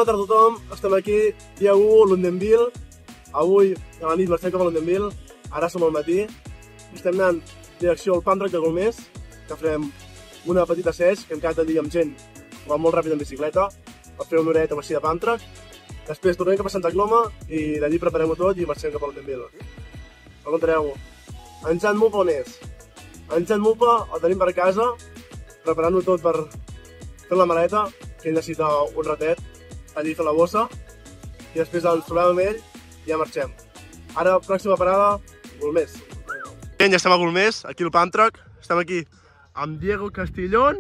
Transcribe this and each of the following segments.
Bona tarda a tothom, estem aquí, dia 1, Londonville. Avui, a la nit, estem cap a Londonville. Ara som al matí. Estem anant direcció al Pump Track de Golmés, que farem una petita seix, que hem quedat de dir amb gent que va molt ràpid en bicicleta, per fer una horeta així de Pump Track. Després tornem cap a Santa Coloma i d'allí preparem-ho tot i marxem cap a Londonville. Preguntareu, en Jan Mupa on és? En Jan Mupa el tenim per casa, preparant-ho tot per fer la maleta, que ell necessita un ratet, allí fer la bossa, i després ens trobem amb ell i ja marxem. Ara, pròxima parada, Golmés. Ja estem a Golmés, aquí al Pump Track. Estem aquí amb Diego Castillón.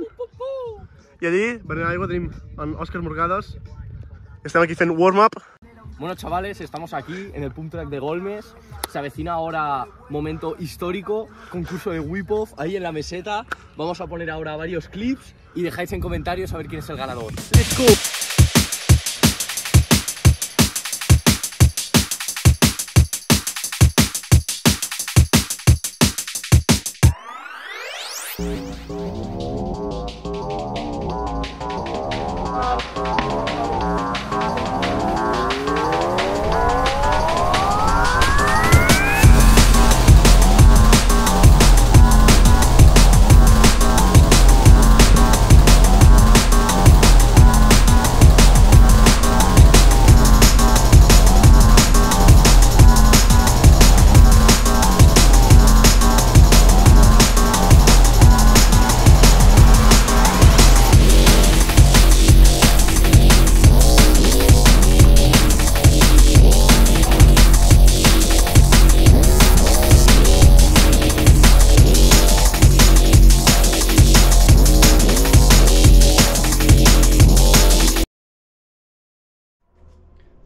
I allí, venint a l'aigua, tenim en Òscar Morgades. Estem aquí fent warm-up. Bueno, chavales, estamos aquí en el Pump Track de Golmés. Se avecina ahora momento histórico, concurso de whip-off ahí en la meseta. Vamos a poner ahora varios clips y dejáis en comentarios a ver quién es el ganador. ¡Let's go!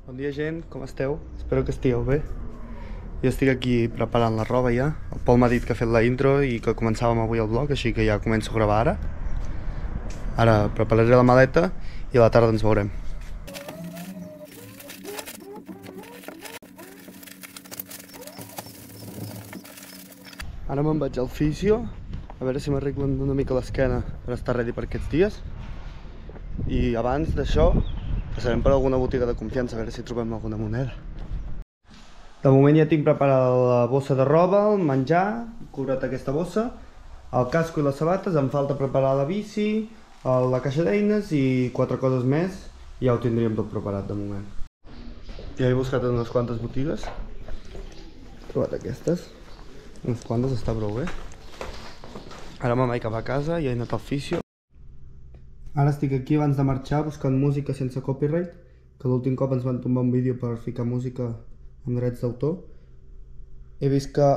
Bon dia, gent, com esteu? Espero que estigueu bé. Jo estic aquí preparant la roba ja. El Pol m'ha dit que ha fet la intro i que començàvem avui el vlog, així que ja començo a gravar ara. Ara prepararé la maleta i a la tarda ens veurem. Ara me'n vaig al fisio, a veure si m'arreglen una mica l'esquena per estar ready per aquests dies. I abans d'això passarem per alguna botiga de confiança a veure si trobem alguna moneda. De moment ja tinc preparada la bossa de roba, el menjar, cobrat aquesta bossa, el casco i les sabates, em falta preparar la bici, la caixa d'eines i 4 coses més i ja ho tindríem tot preparat de moment. Ja he buscat unes quantes botigues, he trobat aquestes, unes quantes, està prou bé. Ara me'n vaig cap a casa i he anat al fisio. Ara estic aquí abans de marxar buscant música sense copyright, que l'últim cop ens van tombar un vídeo per ficar música amb drets d'autor. He vist que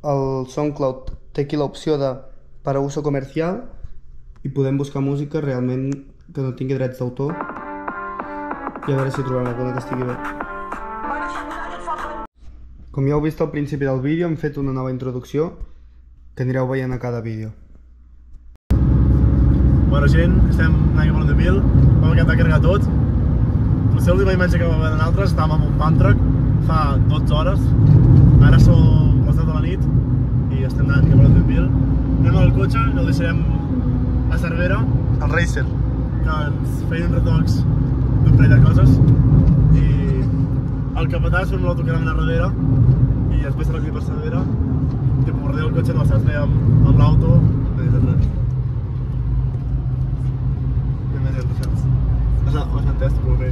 el SoundCloud té aquí l'opció de para uso comercial i podem buscar música realment que no tingui drets d'autor i a veure si trobem alguna que estigui bé. Com ja heu vist al principi del vídeo, hem fet una nova introducció que anireu veient a cada vídeo. Bona gent, estem anant cap a Londonville, vam acabar de carregar tot. Potser l'última imatge que vam veure d'altres, estàvem amb un Pump Track fa 12 hores. Ara són les 10 de la nit i estem anant cap a Londonville. Anem al cotxe i el deixarem a Cervera, El Racer. que ens feien uns retocs d'un parell de coses. I el capatàs amb l'auto que anava a darrere i després se l'ha per Cervera. Tipo, darrere el cotxe no saps bé amb l'auto, no dius res. Has entès, tu, bé.